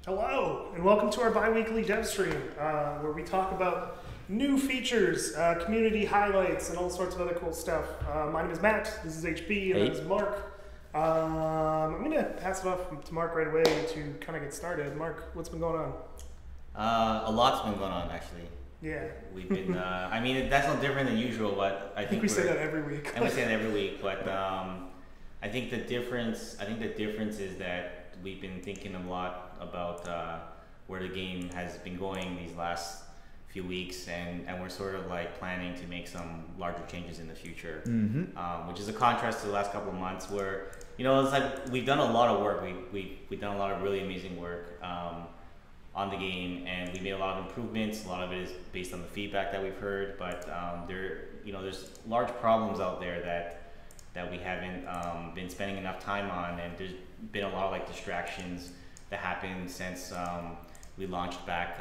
Hello, and welcome to our bi-weekly Devstream, where we talk about new features, community highlights, and all sorts of other cool stuff. My name is Matt, this is HP, and that is Mark. I'm going to pass it off to Mark right away to kind of get started. Mark, what's been going on? A lot's been going on, actually. Yeah. We've been, I mean, that's no different than usual, but I think we say that every week. And we say that every week, but I think the difference is that we've been thinking a lot about where the game has been going these last few weeks, and we're sort of like planning to make some larger changes in the future, which is a contrast to the last couple of months where, you know, it's like we've done a lot of work. We've done a lot of really amazing work on the game, and we made a lot of improvements. A lot of it is based on the feedback that we've heard, but there's large problems out there that we haven't been spending enough time on, and there's been a lot of like distractions that happened since we launched back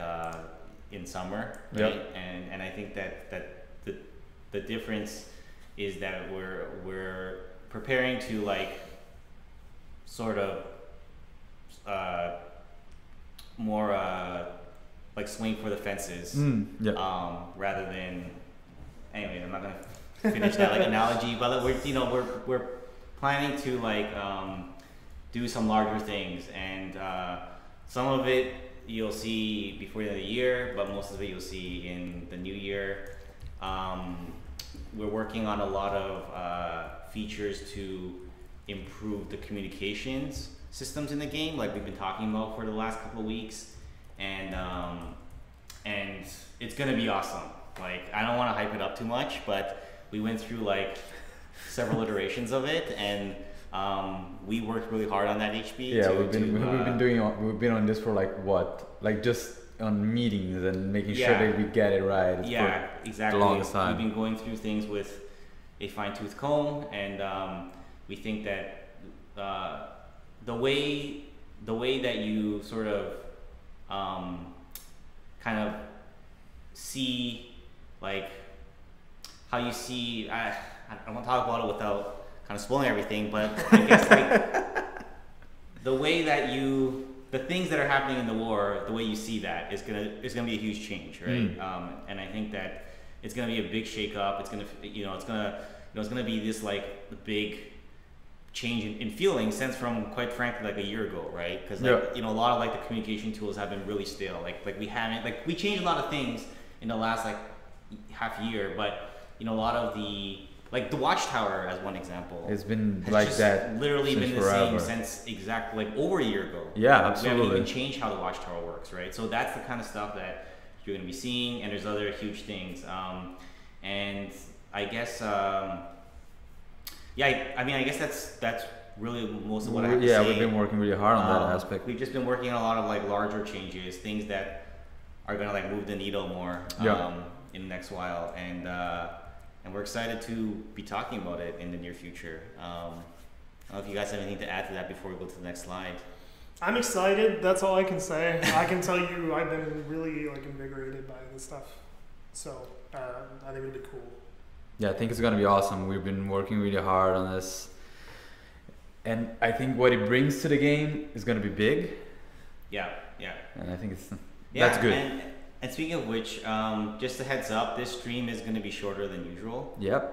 in summer, right? Yep. And I think that the difference is that we're preparing to like sort of more like swing for the fences, rather than, anyway, I'm not gonna finish that like analogy, but we're planning to like do some larger things, and some of it you'll see before the end of the year, but most of it you'll see in the new year. We're working on a lot of features to improve the communications systems in the game, like we've been talking about for the last couple of weeks, and it's gonna be awesome. Like, I don't want to hype it up too much, but we went through like several iterations of it, and we worked really hard on that HP. Yeah, we've been on this for like just on meetings and making sure that we get it right. Exactly. The longest time. We've been going through things with a fine-tooth comb, and we think that the way that you sort of kind of see, like how you see, I don't want to talk about it without kind of spoiling everything, but I guess like the things that are happening in the war, the way you see that is gonna be a huge change, right? And I think that it's gonna be a big shake-up. It's gonna be this like big change in feeling since from, quite frankly, like a year ago, right? Because a lot of like the communication tools have been really stale. Like we changed a lot of things in the last like half year, but a lot of the Watchtower, as one example, it's been like that literally been the forever. same since exactly like over a year ago. Yeah, absolutely. We haven't even changed how the Watchtower works, right? So that's the kind of stuff that you're going to be seeing, and there's other huge things. And I guess, I guess that's really most of what I have to say. Yeah, we've been working really hard on that aspect. We've just been working on a lot of like larger changes, things that are going to like move the needle more in the next while, and we're excited to be talking about it in the near future. I don't know if you guys have anything to add to that before we go to the next slide. I'm excited, that's all I can say. I can tell you I've been really like invigorated by this stuff, so I think it'll be cool. Yeah, I think it's gonna be awesome. We've been working really hard on this, and I think what it brings to the game is gonna be big. Yeah. And I think that's good. And speaking of which, just a heads up, this stream is going to be shorter than usual. Yep.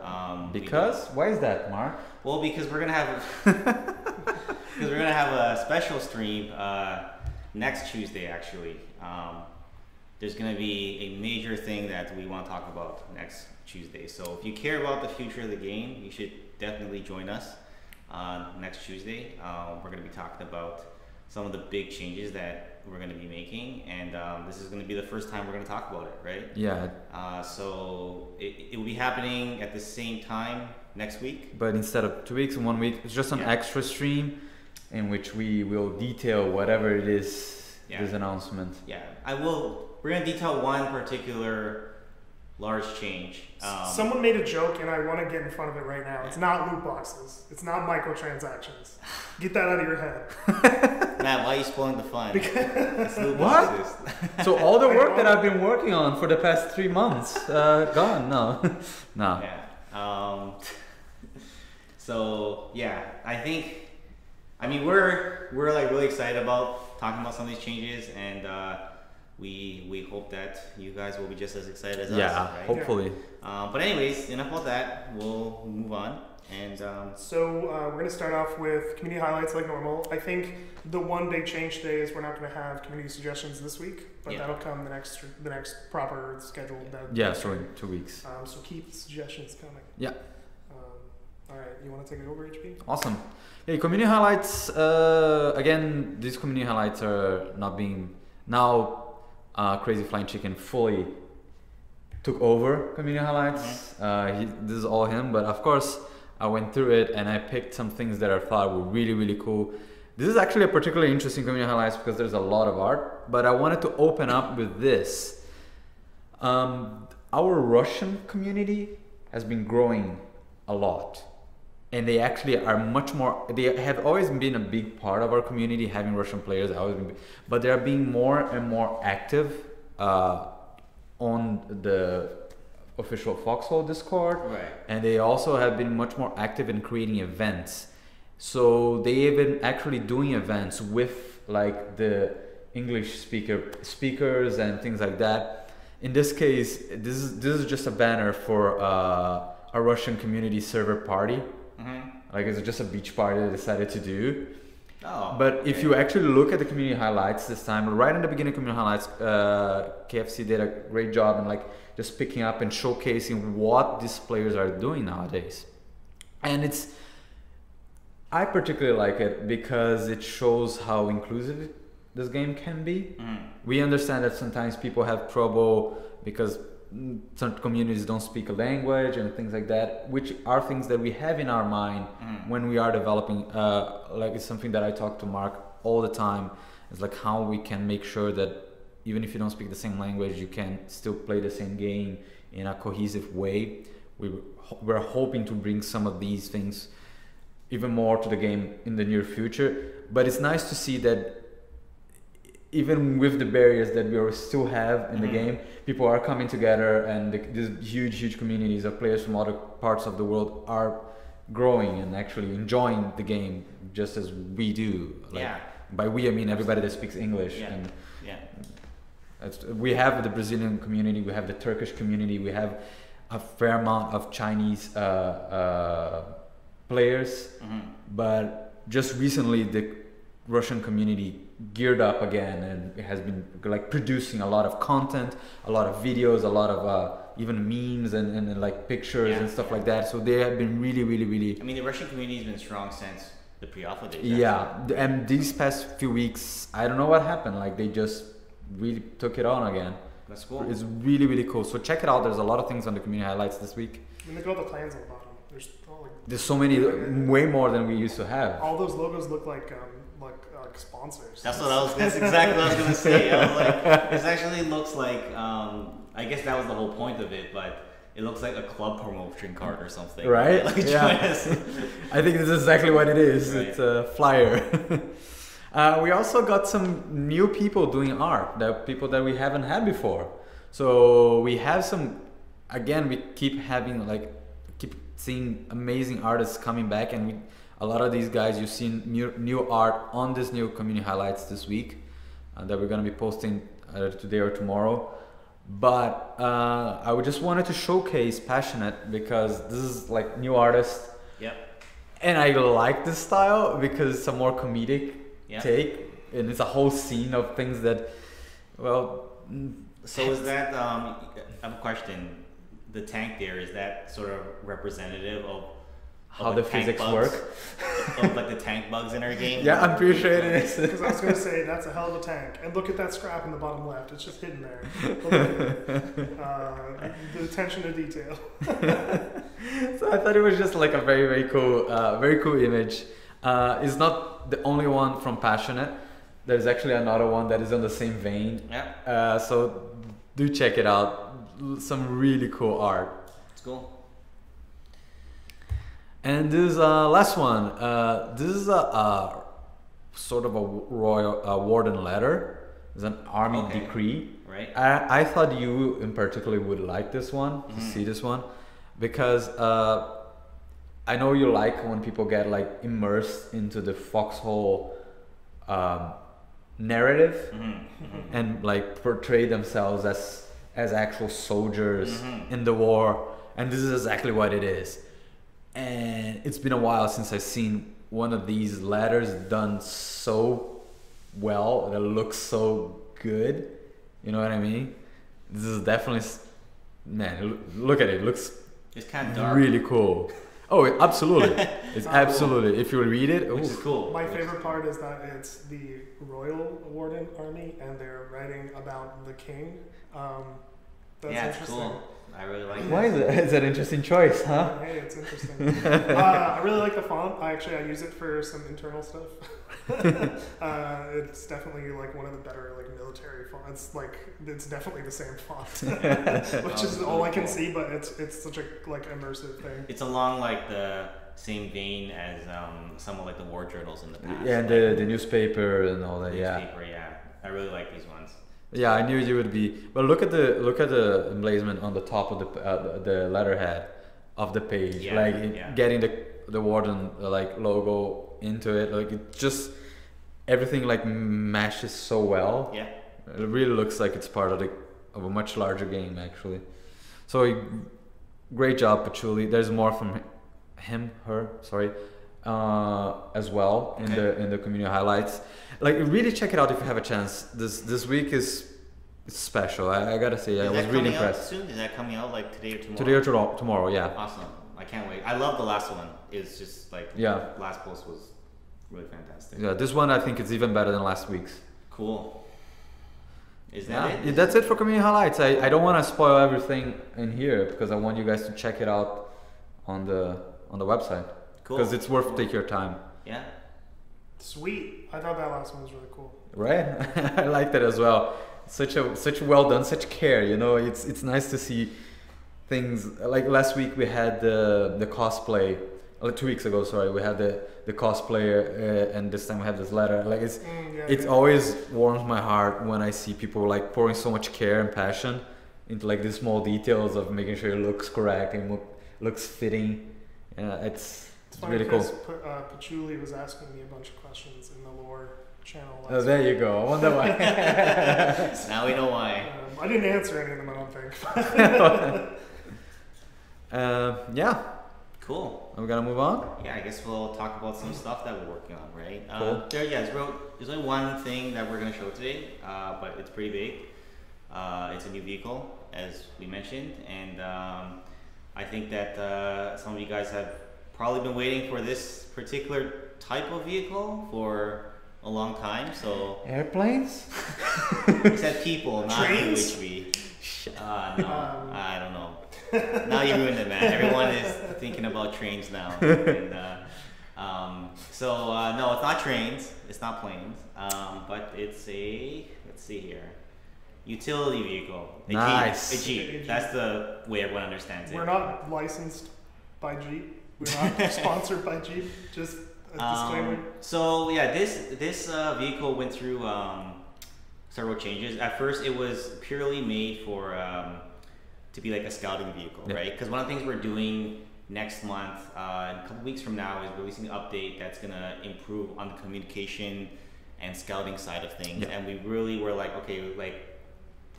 Why is that, Mark? Well, because we're gonna have a special stream next Tuesday. Actually, there's gonna be a major thing that we want to talk about next Tuesday. So if you care about the future of the game, you should definitely join us next Tuesday. We're gonna be talking about some of the big changes that we're going to be making, and this is going to be the first time we're going to talk about it, right? Yeah. So it will be happening at the same time next week. But instead of 2 weeks and 1 week, it's just an extra stream in which we will detail whatever it is, this announcement. Yeah, we're going to detail one particular large change. Someone made a joke, and I want to get in front of it right now. It's not loot boxes. It's not microtransactions. Get that out of your head. Matt, why are you spoiling the fun? It's loot What? boxes. So all the work that I've been working on for the past 3 months, gone? No. No. Yeah. So yeah, I mean we're like really excited about talking about some of these changes, and we hope that you guys will be just as excited as us. Yeah, Right? hopefully. But anyways, enough about that. We'll move on. And So we're going to start off with community highlights like normal. I think the one big change today is we're not going to have community suggestions this week, but that'll come the next proper schedule. So in 2 weeks. So keep suggestions coming. Yeah. All right, you want to take it over, HP? Awesome. Hey, community highlights. Again, these community highlights are not being now. Crazy Flying Chicken fully took over community highlights. This is all him, but of course I went through it and I picked some things that I thought were really, really cool. This is actually a particularly interesting community highlights because there's a lot of art, but I wanted to open up with this. Our Russian community has been growing a lot, and they actually are much more, they have always been a big part of our community, having Russian players, but they are being more and more active on the official Foxhole Discord, right. And they also have been much more active in creating events. So they have been actually doing events with like the English speakers and things like that. In this case, this is just a banner for a Russian community server party. Like it's just a beach party they decided to do. But if you actually look at the community highlights this time, right in the beginning of community highlights, KFC did a great job in like just picking up and showcasing what these players are doing nowadays. And I particularly like it because it shows how inclusive this game can be. We understand that sometimes people have trouble because some communities don't speak a language and things like that, which are things that we have in our mind when we are developing. Like it's something that I talk to Mark all the time. It's like how we can make sure that even if you don't speak the same language, you can still play the same game in a cohesive way. We're hoping to bring some of these things even more to the game in the near future. But it's nice to see that even with the barriers that we still have in the game, people are coming together, and these huge communities of players from other parts of the world are growing and actually enjoying the game just as we do. Like, by we, I mean everybody that speaks English. We have the Brazilian community, we have the Turkish community, we have a fair amount of Chinese players, but just recently the Russian community geared up again, and it has been like producing a lot of content, a lot of videos, a lot of even memes and like pictures and stuff like that. So they have been really. I mean, the Russian community has been strong since the pre-alpha days. Yeah, and these past few weeks, I don't know what happened. Like they just really took it on again. That's cool. It's really cool. So check it out. There's a lot of things on the community highlights this week. And look at all the plans on the bottom. There's so many, way more than we used to have. All those logos look like sponsors. That's exactly what I was gonna say. I was like, this actually looks like, I guess that was the whole point of it, but it looks like a club promotion card or something. Right? Like, I think this is exactly what it is. Right. It's a flyer. We also got some new people doing art, people that we haven't had before. So we have some, again, we keep seeing amazing artists coming back, and a lot of these guys, you've seen new art on this new community highlights this week that we're going to be posting today or tomorrow. But I just wanted to showcase Passionate because this is like new artist. Yep. And I like this style because it's a more comedic take, and it's a whole scene of things that, well. So is that, I have a question. The tank there, is that sort of representative of how the physics work? Of like the tank bugs in our game? Yeah, I'm pretty sure it is. Because I was going to say, that's a hell of a tank. And look at that scrap in the bottom left. It's just hidden there. The attention to detail. So I thought it was just like a very cool image. It's not the only one from Passionate. There's actually another one that is on the same vein. Yeah. So do check it out. Some really cool art. It's cool. And this last one, this is a sort of a royal warden letter. It's an army decree. Right. I thought you in particular would like this one, to see this one, because I know you like when people get like immersed into the Foxhole narrative Mm-hmm. and like portray themselves as actual soldiers in the war, and this is exactly what it is. And it's been a while since I've seen one of these letters done so well, that looks so good. You know what I mean? This is definitely, man, look at it. It looks It's kind of dark. really cool. Oh, absolutely. It's absolutely. If you read it, Which is oof. cool. My favorite part is that it's the Royal Warden Army, and they're writing about the king. That's Yeah, it's interesting. cool. I really like Why is it? It's an interesting choice, huh? Hey, it's interesting. I really like the font. I use it for some internal stuff. It's definitely like one of the better like military fonts. It's definitely the same font, which is all I can see. But it's such a like immersive thing. It's along like the same vein as some of like the war journals in the past. Yeah, and the newspaper and all that. Yeah. Newspaper, yeah. I really like these ones. Yeah, I knew you would be. But look at the emblazonment on the top of the letterhead of the page. Yeah, Getting the warden like logo into it. Like it just everything like meshes so well. Yeah. It really looks like it's part of a much larger game actually. So great job, Patchouli. There's more from her, as well in the community highlights. Like really check it out if you have a chance. This week is special. I gotta say, I was really impressed. Soon? Is that coming out like today or tomorrow? Today or tomorrow, yeah. Awesome. I can't wait. I love the last one. It's just like last post was really fantastic. Yeah, this one I think is even better than last week's. Cool. Is that it? That's it for community highlights. I don't want to spoil everything in here because I want you guys to check it out on the website. Cool. Because it's worth take your time. Yeah. Sweet. I thought that last one was really cool. Right? I like that as well. Such well done, such care. You know, it's nice to see things like last week we had the cosplay. 2 weeks ago, sorry, we had the cosplayer, and this time we have this letter. Like it's always warms my heart when I see people like pouring so much care and passion into like the small details of making sure it looks correct and looks fitting. It's really cool. Patchouli was asking me a bunch of questions in the lore channel. Oh, there you go. I wonder why. Now we know why. I didn't answer any of them, I don't think. Yeah. Cool. Are we gonna move on? Yeah, I guess we'll talk about some stuff that we're working on, right? Cool. There's only one thing that we're going to show today, but it's pretty big. It's a new vehicle, as we mentioned, and I think that some of you guys have probably been waiting for this particular type of vehicle for a long time. So Airplanes? we said people, not Trains? UHV. No, I don't know. Now you ruined it, man. Everyone is thinking about trains now. And, no, it's not trains. It's not planes. But it's let's see here, utility vehicle. Nice. A Jeep. That's the way everyone understands it. We're not licensed by Jeep. We're not sponsored by Jeep. Just a disclaimer. So yeah, this vehicle went through several changes. At first, it was purely made for to be like a scouting vehicle, right? Because one of the things we're doing next month, a couple weeks from now, is releasing an update that's gonna improve on the communication and scouting side of things. And we really were like, okay, like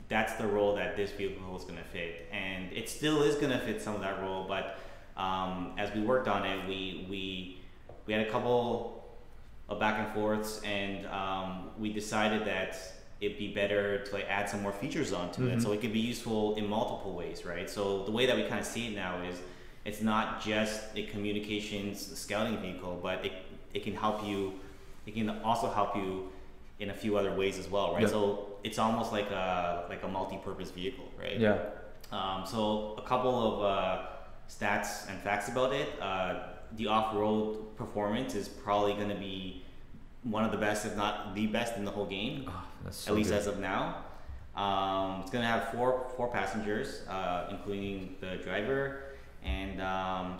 that's the role that this vehicle is gonna fit, and it still is gonna fit some of that role. But as we worked on it, we had a couple of back and forths, and we decided that it'd be better to like add some more features onto it, so it could be useful in multiple ways, right? So the way that we kind of see it now is it's not just a communications scouting vehicle, but it can help you. It can also help you in a few other ways as well, right? So it's almost like a multi-purpose vehicle, right? Yeah. So a couple of stats and facts about it. The off-road performance is probably going to be one of the best, if not the best, in the whole game. So at least good. as of now. It's going to have four passengers, including the driver, and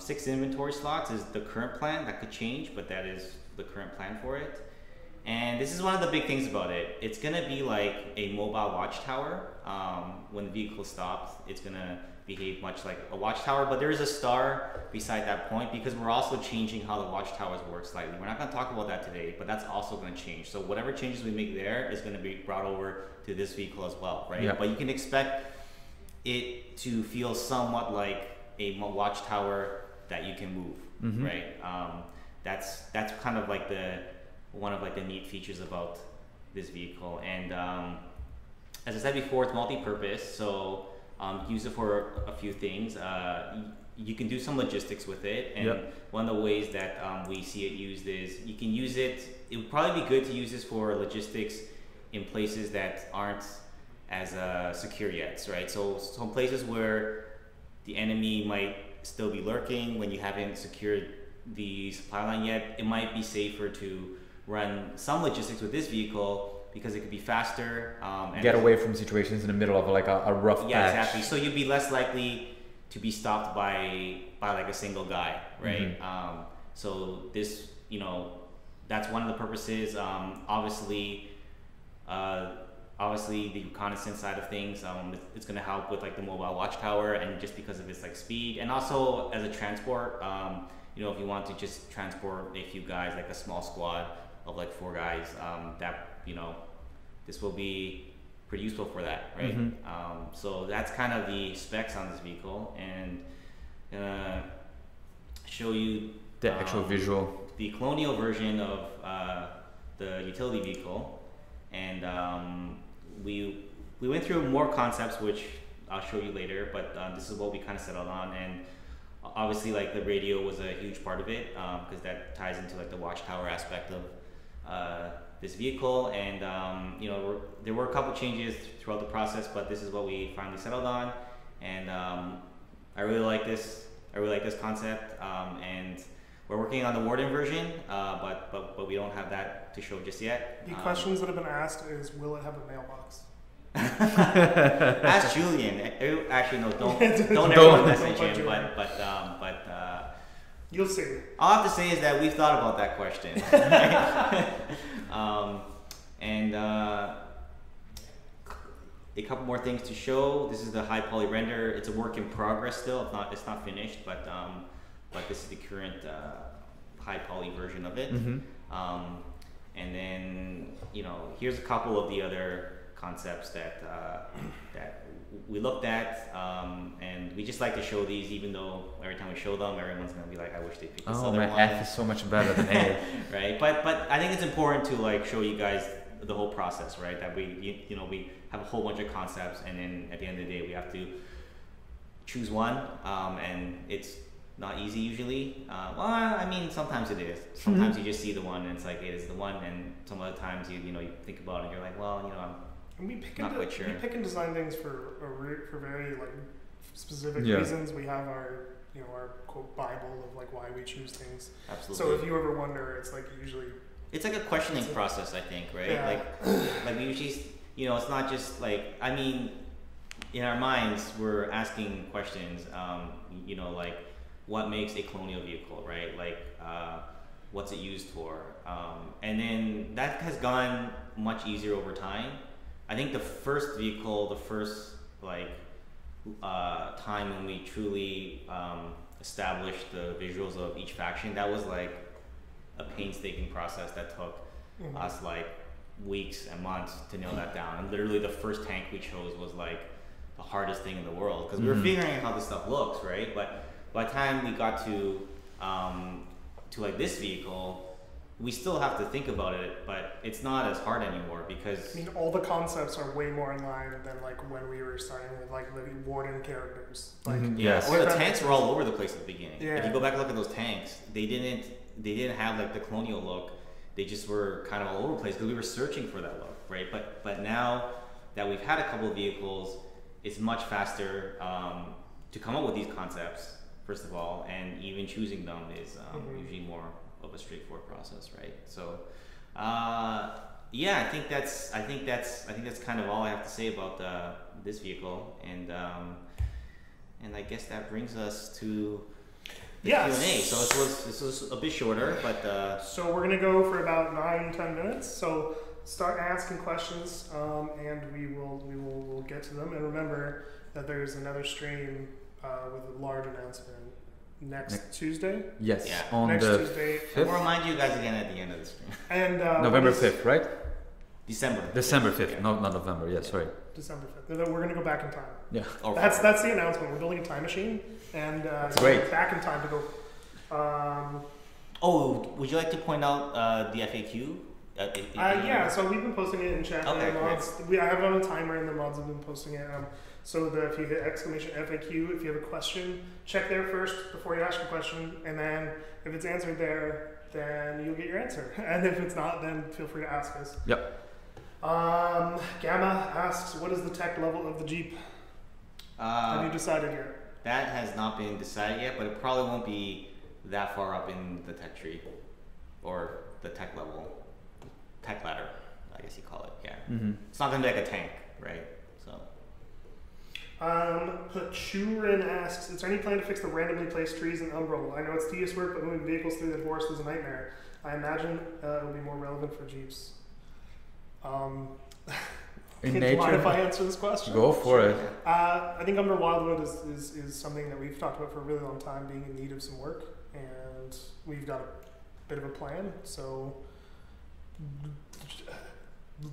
6 inventory slots is the current plan. That could change, but that is the current plan for it. And this is one of the big things about it. It's going to be like a mobile watchtower. When the vehicle stops, it's going to be behave much like a watchtower, but there is a star beside that point because we're also changing how the watchtowers work slightly. We're not going to talk about that today, but that's also going to change. So whatever changes we make there is going to be brought over to this vehicle as well, right? Yeah. But you can expect it to feel somewhat like a watchtower that you can move, right? That's kind of like one of the neat features about this vehicle. And as I said before, it's multi-purpose, so use it for a few things. You can do some logistics with it, and one of the ways that we see it used is you can use it. It would probably be good to use this for logistics in places that aren't as secure yet, right? So some places where the enemy might still be lurking when you haven't secured the supply line yet, it might be safer to run some logistics with this vehicle because it could be faster. And get away from situations in the middle of like a rough patch. Yeah, exactly. So you'd be less likely to be stopped by like a single guy, right? So this, that's one of the purposes. Obviously, the reconnaissance side of things, it's going to help with like the mobile watchtower, and just because of its like speed, and also as a transport. If you want to just transport a few guys, like a small squad of like 4 guys, this will be pretty useful for that, right? So that's kind of the specs on this vehicle, and show you the actual visual, the colonial version of the utility vehicle, and we went through more concepts which I'll show you later, but this is what we kind of settled on. And obviously, like, the radio was a huge part of it, because that ties into like the watchtower aspect of this vehicle. And there were a couple changes throughout the process, but this is what we finally settled on. And I really like this. I really like this concept, and we're working on the Warden version, but we don't have that to show just yet. The questions that have been asked is, will it have a mailbox? Ask Julian. Actually, no, don't everyone message him. But you'll see. All I have to say is that we've thought about that question. And a couple more things to show. This is the high poly render. It's a work in progress still. It's not finished, but this is the current high poly version of it. And then here's a couple of the other concepts that we looked at, and we just like to show these, even though every time we show them, everyone's gonna be like, I wish they picked this other one. F is so much better than A. Right, but I think it's important to like show you guys the whole process, right? That we have a whole bunch of concepts, and then at the end of the day, we have to choose one, and it's not easy usually. Well, I mean, sometimes it is. Sometimes you just see the one and it's like, hey, this is the one, and some other times you think about it and you're like, well, we pick not quite sure. We pick and design things for very like specific reasons. We have our our quote Bible of like why we choose things. Absolutely. So if you ever wonder, it's like usually it's like a questioning process, I think, right? Yeah. Like we usually, it's not just like, I mean, in our minds we're asking questions. Like, what makes a colonial vehicle, right? Like, what's it used for? And then that has gone much easier over time. I think the first vehicle, time when we truly established the visuals of each faction, that was like a painstaking process that took us like weeks and months to nail that down. And literally the first tank we chose was like the hardest thing in the world, because we were figuring out how this stuff looks, right? But by the time we got to like this vehicle, we still have to think about it, but it's not as hard anymore, because I mean, all the concepts are way more in line than like when we were starting with like the Warden characters. Like, or the tanks were all over the place at the beginning. Yeah. If you go back and look at those tanks, they didn't have like the colonial look. They just were kind of all over the place because we were searching for that look, right? But now that we've had a couple of vehicles, it's much faster to come up with these concepts, first of all, and even choosing them is usually more of a straightforward process, right? So, I think that's kind of all I have to say about this vehicle, and I guess that brings us to the Q&A. So this was a bit shorter, but so we're gonna go for about 9-10 minutes. So start asking questions, and we'll get to them. And remember that there's another stream with a large announcement next Tuesday. Yes, Yeah. on Next the Tuesday. We'll 5th? remind you guys again at the end of the stream. And November 5th, right? December. December 5th, Yeah. not November, yeah, sorry. December 5th. We're going to go back in time. Yeah. Or That's the announcement. We're building a time machine, and Great. back in time to go. Oh, would you like to point out the FAQ? Yeah, so we've been posting it in chat. Okay, and the mods, I have it on a timer, and the mods have been posting it. So if you hit exclamation FAQ, if you have a question, check there first before you ask your question, and then if it's answered there, then you'll get your answer. And if it's not, then feel free to ask us. Yep. Gamma asks, what is the tech level of the Jeep? Have you decided yet? That has not been decided yet, but it probably won't be that far up in the tech tree or the tech level, tech ladder, I guess you call it. Yeah. Mm-hmm. It's not going to be like a tank, right? So. Pachurin asks, is there any plan to fix the randomly placed trees in Umbral? I know it's tedious work, but moving vehicles through the forest is a nightmare. I imagine it will be more relevant for Jeeps. In Do you nature, mind if I answer this question? go for it. I think Umbral Wildwood is something that we've talked about for a really long time, being in need of some work, and we've got a bit of a plan. So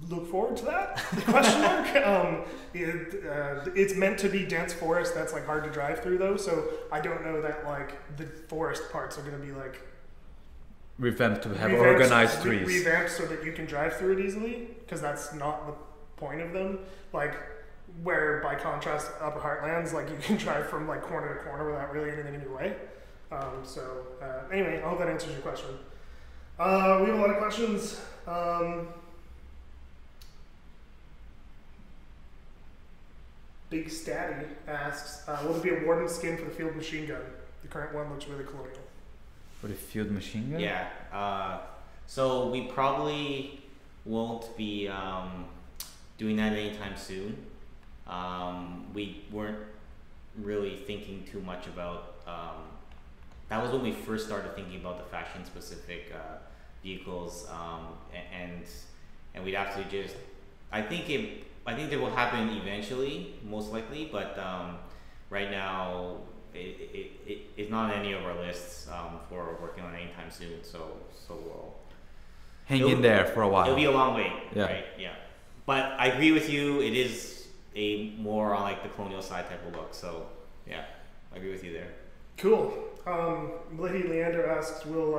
look forward to that. Question mark. It's meant to be dense forest that's like hard to drive through though, so I don't know that like the forest parts are going to be like Revamped to have organized trees. Revamped so that you can drive through it easily, because that's not the point of them. Like where by contrast Upper Heartlands, like you can drive from like corner to corner without really anything in your way. Anyway, I hope that answers your question. We have a lot of questions. Big Statty asks, will there be a Warden skin for the field machine gun? The current one looks really colonial. For the field machine gun? Yeah. So we probably won't be doing that anytime soon. We weren't really thinking too much about. That was when we first started thinking about the fashion-specific vehicles, and we'd have to just. I think it will happen eventually, most likely, but right now it's not on any of our lists for working on anytime soon. So we'll Hang in there for a while. It'll be a long wait, Yeah. right? Yeah. But I agree with you. It is a more on like the colonial side type of look. So yeah, I agree with you there. Cool. Lady Leander asks, will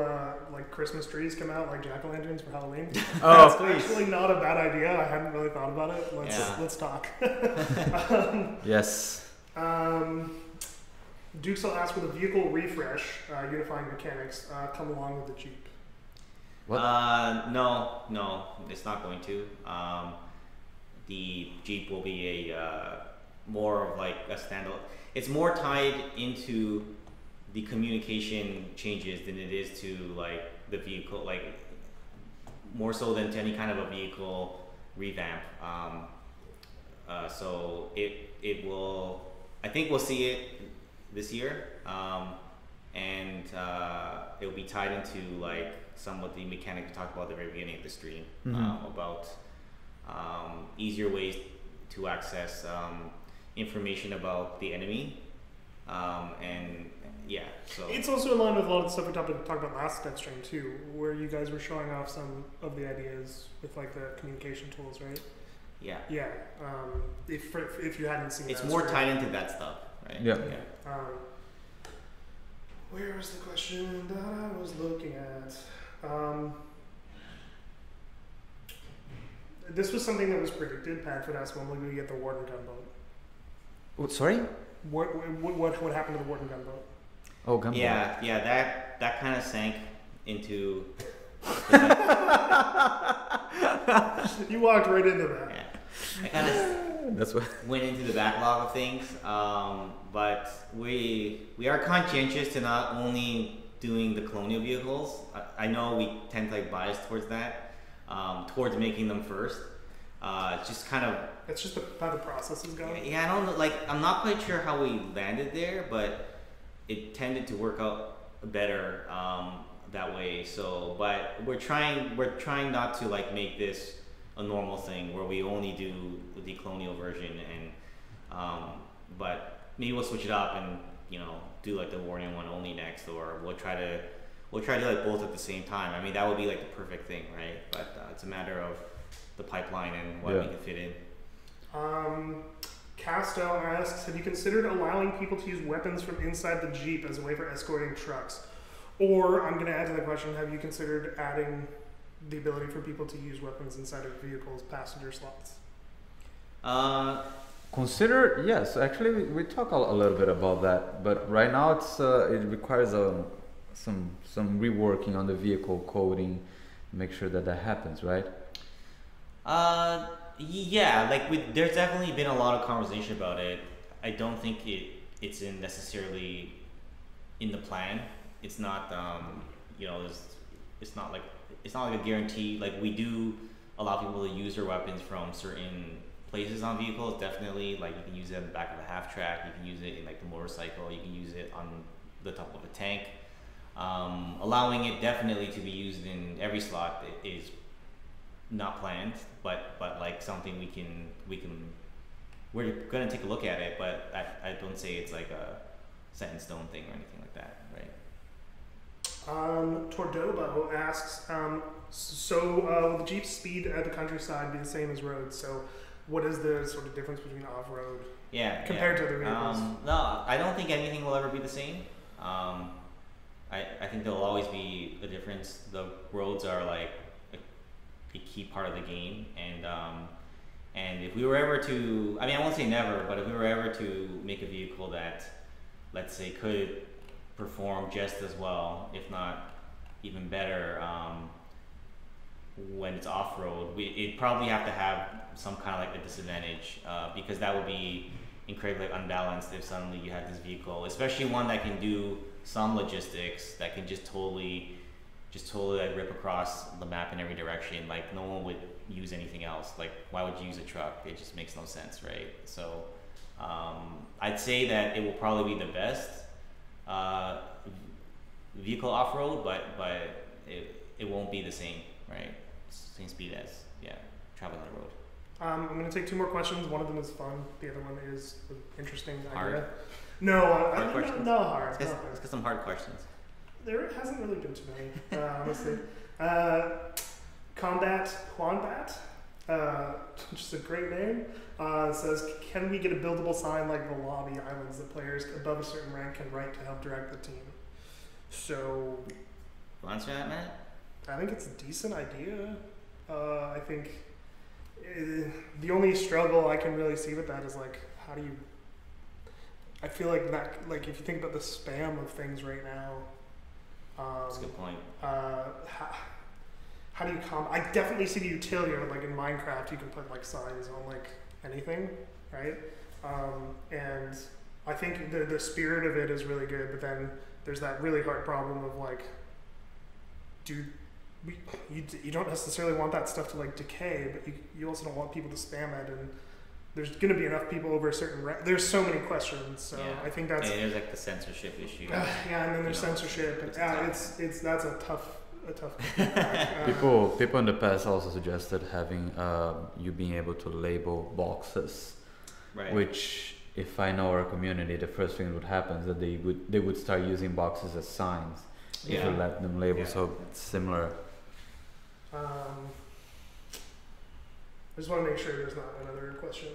like Christmas trees come out like jack-o'-lanterns for Halloween? Oh, That's please. actually not a bad idea. I hadn't really thought about it. Let's talk. Yes. Duxel asks, will the vehicle refresh, unifying mechanics, come along with the Jeep? What? No, it's not going to. The Jeep will be a more of like a standalone. It's more tied into the communication changes than it is to like the vehicle, like more so than to any kind of a vehicle revamp. So it will. I think we'll see it this year, and it'll be tied into like some of the mechanics we talked about at the very beginning of the stream, about easier ways to access information about the enemy, and yeah. So It's also in line with a lot of the stuff we talked about last Death Stream too, where you guys were showing off some of the ideas with like the communication tools, right? yeah, Yeah. If you hadn't seen, it's that, more sorry. tied into that stuff, right? Yeah. Where was the question that I was looking at? This was something that was predicted. Padfoot asked when will we get the Warden gunboat? What, sorry? What happened to the Warden gunboat? Oh, gunboat. Yeah. That kind of sank into. You walked right into that. Yeah, I kind of That's what. went into the backlog of things, but we are conscientious to not only doing the colonial vehicles. I know we tend to like bias towards that, towards making them first. It's just kind of. It's just how the process is going. Yeah, I don't know. Like, I'm not quite sure how we landed there, but it tended to work out better that way. So, but we're trying not to like make this a normal thing where we only do the colonial version, and but maybe we'll switch it up and do like the warning one only next, or we'll try to do like both at the same time. I mean, that would be like the perfect thing, right? But it's a matter of the pipeline and what we can fit in. Casto asks, have you considered allowing people to use weapons from inside the Jeep as a way for escorting trucks? Or, I'm going to add to the question, have you considered adding the ability for people to use weapons inside of vehicles, passenger slots? Consider, yes, actually we talk a little bit about that, but right now it requires some reworking on the vehicle coding, make sure that happens, right? Yeah, like there's definitely been a lot of conversation about it. I don't think it's necessarily in the plan. It's not it's not like a guarantee. Like, we do allow people to use their weapons from certain places on vehicles. Definitely, like, you can use it on the back of a half track, you can use it in like the motorcycle, you can use it on the top of a tank. Allowing it definitely to be used in every slot is not planned, but like something we're gonna take a look at it, but I don't say it's like a set in stone thing or anything like that, right? Tordobo asks, will the Jeep's speed at the countryside be the same as roads? So what is the sort of difference between off-road compared to other vehicles? No, I don't think anything will ever be the same. I think there'll always be a difference. The roads are like a key part of the game, and if we were ever to, I mean, I won't say never, but if we were ever to make a vehicle that, let's say, could perform just as well, if not even better, when it's off-road, it'd probably have to have some kind of like a disadvantage, because that would be incredibly unbalanced if suddenly you had this vehicle, especially one that can do some logistics, that can just totally like rip across the map in every direction. Like, no one would use anything else. Like, why would you use a truck? It just makes no sense, right? So I'd say that it will probably be the best vehicle off-road, but it won't be the same, right? Same speed as traveling on the road. I'm going to take two more questions. One of them is fun. The other one is an interesting hard. idea. No, hard questions. No hard. Let's get some hard questions. There hasn't really been too many, honestly. Combat Juanbat, which is a great name, says, can we get a buildable sign like the lobby islands that players above a certain rank can write to help direct the team? So, You answer that, Matt? I think it's a decent idea. I think the only struggle I can really see with that is like, how do you? I feel like that, like if you think about the spam of things right now. That's a good point. How do you I definitely see the utility of it, like in Minecraft, you can put like signs on like anything, right? And I think the spirit of it is really good, but then there's that really hard problem of like, you don't necessarily want that stuff to like decay, but you also don't want people to spam it, and there's going to be enough people over a certain there's so many questions, so I think that's and there's like the censorship issue. Yeah, and then there's censorship, and that's a tough people in the past also suggested having you being able to label boxes, right? Which, if I know our community, the first thing that would happen is that they would start using boxes as signs if you let them label. So it's similar. I just want to make sure there's not another question.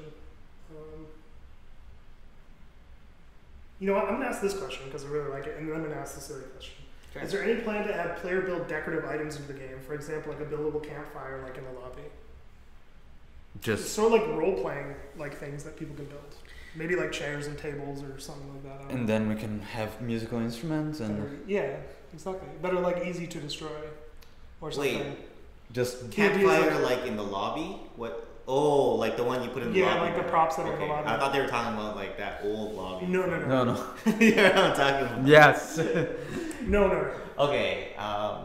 You know what? I'm going to ask this question because I really like it, and then I'm going to ask the silly question. Sure. Is there any plan to add player build decorative items into the game? For example, like a buildable campfire, like in the lobby. Just sort of like role playing, like things that people can build. Maybe like chairs and tables or something like that. And then we can have musical instruments and yeah, exactly. That are like easy to destroy, or something. Wait, just campfire like in the lobby? What? Oh, like the one you put in the lobby? Yeah, like the props that are in the lobby. I thought they were talking about like that old lobby. No. You know what I'm talking about? Yes. No. Okay. I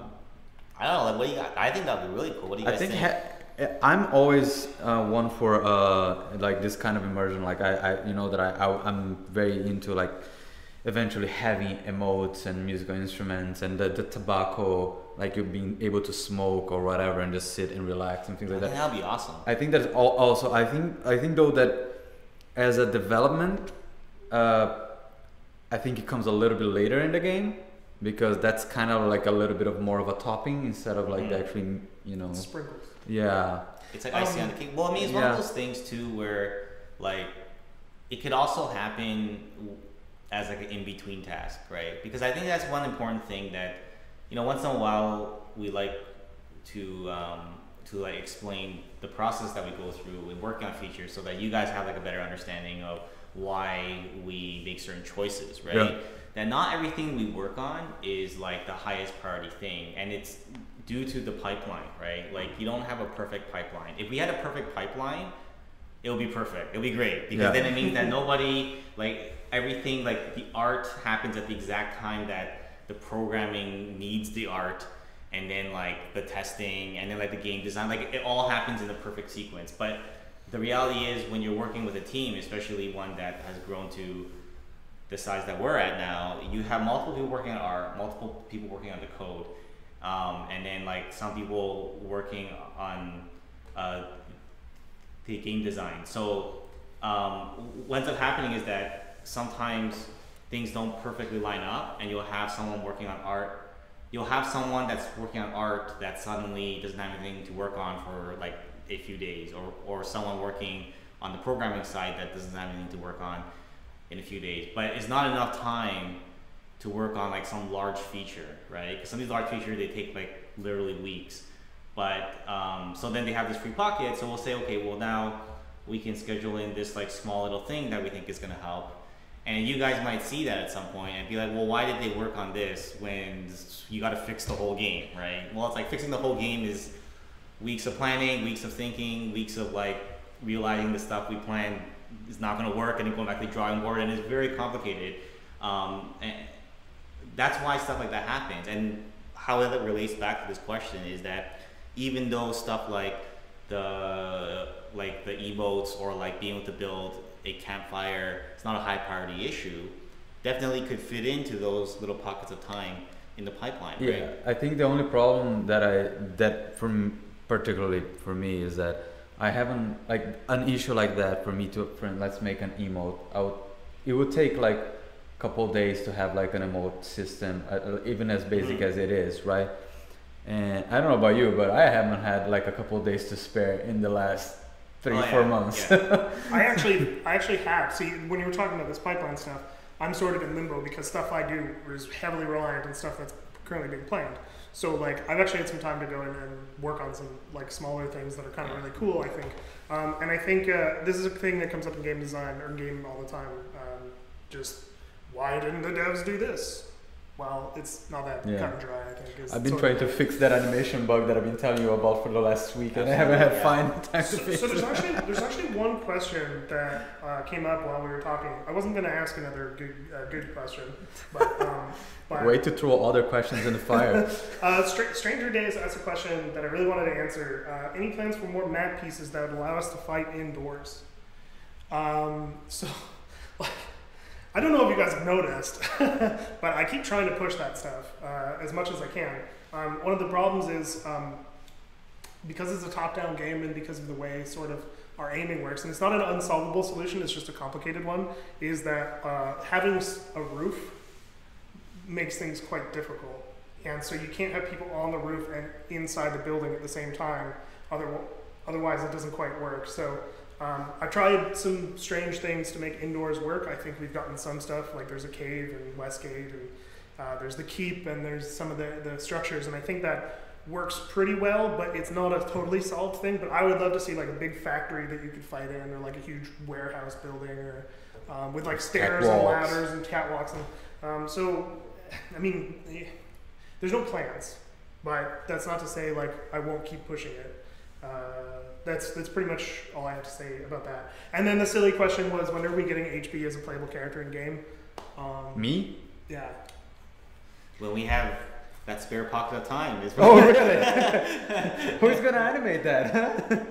don't know. Like, what do you got? I think that'd be really cool. What do you guys think? I'm always one for like this kind of immersion. Like I'm very into like eventually having emotes and musical instruments and the tobacco, like you being able to smoke or whatever and just sit and relax and things like that. That'd be awesome. I think that's also I think though that as a development I think it comes a little bit later in the game, because that's kind of like a little bit of more of a topping instead of like the actually, you know. Sprinkles. Yeah. It's like icing on the cake. Well, I mean, it's one of those things too where like it could also happen as like an in-between task, right? Because I think that's one important thing that, you know, once in a while we like to like explain the process that we go through in working on features, so that you guys have like a better understanding of why we make certain choices, right? Yeah. That not everything we work on is like the highest priority thing, and it's due to the pipeline, right? Like you don't have a perfect pipeline. If we had a perfect pipeline, it would be perfect. It would be great, because then it means that nobody, like everything, like the art happens at the exact time that the programming needs the art, and then like the testing, and then like the game design, like it all happens in the perfect sequence. But the reality is, when you're working with a team, especially one that has grown to the size that we're at now, you have multiple people working on art, multiple people working on the code, and then like some people working on the game design. So what ends up happening is that sometimes things don't perfectly line up, and you'll have someone working on art. You'll have someone that's working on art that suddenly doesn't have anything to work on for like a few days, or someone working on the programming side that doesn't have anything to work on in a few days. But it's not enough time to work on like some large feature, right? Because some of these large features, they take like literally weeks. But so then they have this free pocket, so we'll say, okay, well now we can schedule in this like small little thing that we think is gonna help. And you guys might see that at some point and be like, well, why did they work on this when you gotta fix the whole game, right? Well, it's like fixing the whole game is weeks of planning, weeks of thinking, weeks of like realizing the stuff we planned is not gonna work, and then going back to the drawing board, and it's very complicated. And that's why stuff like that happens. And how it relates back to this question is that even though stuff like the emotes, or like being able to build a campfire, it's not a high priority issue, definitely could fit into those little pockets of time in the pipeline, right? Yeah, I think the only problem particularly for me is that I haven't, like an issue like that for me to, let's make an emote. It would take like a couple of days to have like an emote system, even as basic as it is, right? And I don't know about you, but I haven't had like a couple of days to spare in the last 4 months. Yeah. I actually have. See, when you were talking about this pipeline stuff, I'm sort of in limbo, because stuff I do is heavily reliant on stuff that's currently being planned. So like I've actually had some time to go in and work on some like smaller things that are kind of really cool, I think. And I think this is a thing that comes up in game design or game all the time. Just why didn't the devs do this? Well, it's not that cut and dry, I think. I've been trying to fix that animation bug that I've been telling you about for the last week, and I haven't had time to fix it. So there's actually one question that came up while we were talking. I wasn't going to ask another good question, but way to throw other questions in the fire. Stranger Days asked a question that I really wanted to answer. Any plans for more map pieces that would allow us to fight indoors? So, like, I don't know if you guys have noticed, but I keep trying to push that stuff as much as I can. One of the problems is because it's a top-down game, and because of the way sort of our aiming works, and it's not an unsolvable solution, it's just a complicated one, is that having a roof makes things quite difficult. And so you can't have people on the roof and inside the building at the same time, otherwise it doesn't quite work. So I tried some strange things to make indoors work. I think we've gotten some stuff, like there's a cave in Westgate, and there's the keep, and there's some of the structures, and I think that works pretty well, but it's not a totally solved thing. But I would love to see like a big factory that you could fight in, or like a huge warehouse building, or with like stairs and ladders and catwalks. And so, I mean, there's no plans, but that's not to say like I won't keep pushing it. That's pretty much all I have to say about that. And then the silly question was, when are we getting HB as a playable character in game? Me? Yeah. When we have that spare pocket of time. Oh, really? Who's gonna animate that?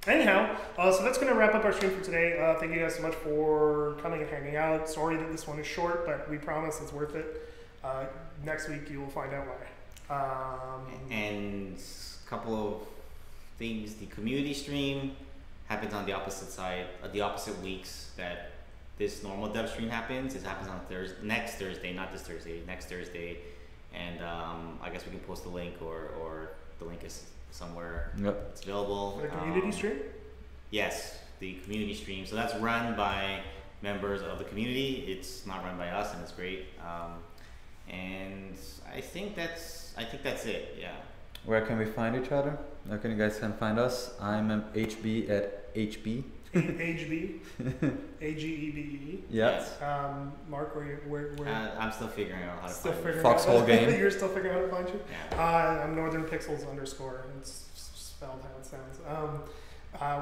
Anyhow, so that's going to wrap up our stream for today. Thank you guys so much for coming and hanging out. Sorry that this one is short, but we promise it's worth it. Next week you will find out why. And a couple of things. The community stream happens on the opposite side, the opposite weeks that this normal dev stream happens. It happens on next Thursday, not this Thursday, next Thursday. And I guess we can post the link or the link is somewhere. Yep. It's available. For the community stream? Yes, the community stream. So that's run by members of the community. It's not run by us, and it's great. And I think that's it. Yeah. Where can we find each other? Where can you guys find us? I'm HB at HB. HB. AGEBE. Yeah. Yes. Mark, where I'm still figuring out how to still find figuring Foxhole out game. You're still figuring out how to find you? Yeah. I'm Northern Pixels _ It's spelled how it sounds.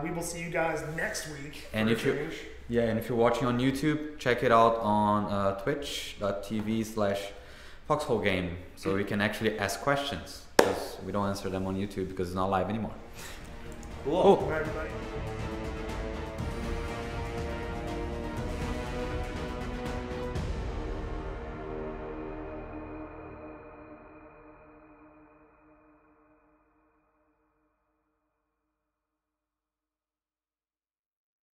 We will see you guys next week. And if you're watching on YouTube, check it out on twitch.tv/Foxhole game, so you can actually ask questions, because we don't answer them on YouTube because it's not live anymore. Cool. Bye, everybody.